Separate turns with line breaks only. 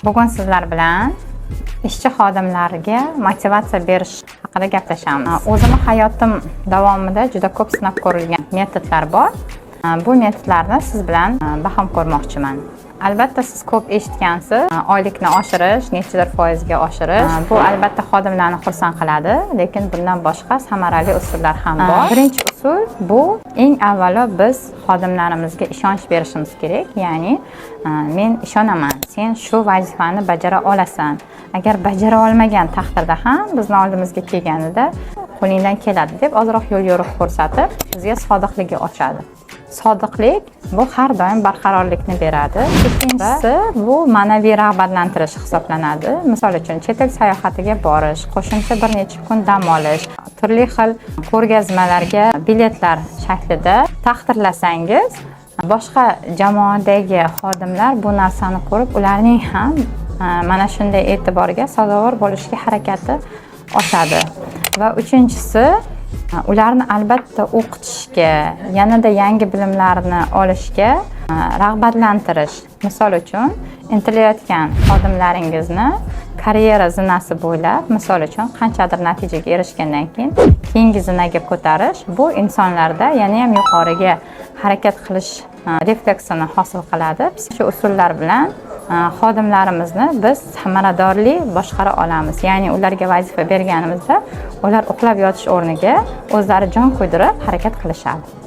Bugun sizlar bilan ishchi xodimlarga motivatsiya berish haqida gaplashamiz. O'zimning hayotim davomida juda ko'p sinab ko'rilgan metodlar bor. Bu metodlarni siz bilan baham ko'rmoqchiman. Albatta siz ko'p eshitgansiz, oylikni oshirish, nechadir foizga oshirish. Bu albatta xodimlarni xursand qiladi, lekin bundan boshqa samarali usullar ham bor. Birinchi usul bu eng avvalo biz xodimlarimizga ishonch berishimiz kerak. Ya'ni men ishonaman, sen shu vazifani bajara olasan. Agar bajara olmagan taqdirda ham bizni oldimizga kelganida qo'lingdan keladi deb ozroq yo'l yo'riq ko'rsatib, bizga sodiqligi ochadi. Sodiqlik bu har doim barqarorlikni beradi. Ikkinchisi bu ma'naviy rag'batlantirish hisoblanadi. Misol uchun chet el sayohatiga borish, qo'shimcha bir necha kun dam olish, turli xil ko'rgazmalarga biletlar shaklida taqdirlasangiz, boshqa jamoadagi xodimlar bu narsani ko'rib, ularning ham mana shunday e'tiborga sazovor bo'lishga harakati oshadi. Va uchinchisi, ularni albatta o'qitishga, yanada yangi bilimlarni olishga rag'batlantirish. Misol uchun, intilayotgan xodimlaringizni karyera zinasi bo'ylab, misol uchun, qanchadir natijaga erishgandan keyin keyingi zinaga ko'tarish, bu insonlarda yana ham yuqoriga harakat qilish refleksini hosil qiladi. Shu usullar bilan xodimlarimizni biz samaradorli boshqara olamiz. Ya'ni ularga vazifa berganimizda ular uxlab yotish o'rniga o'zlari jon kuydirib harakat qilishadi.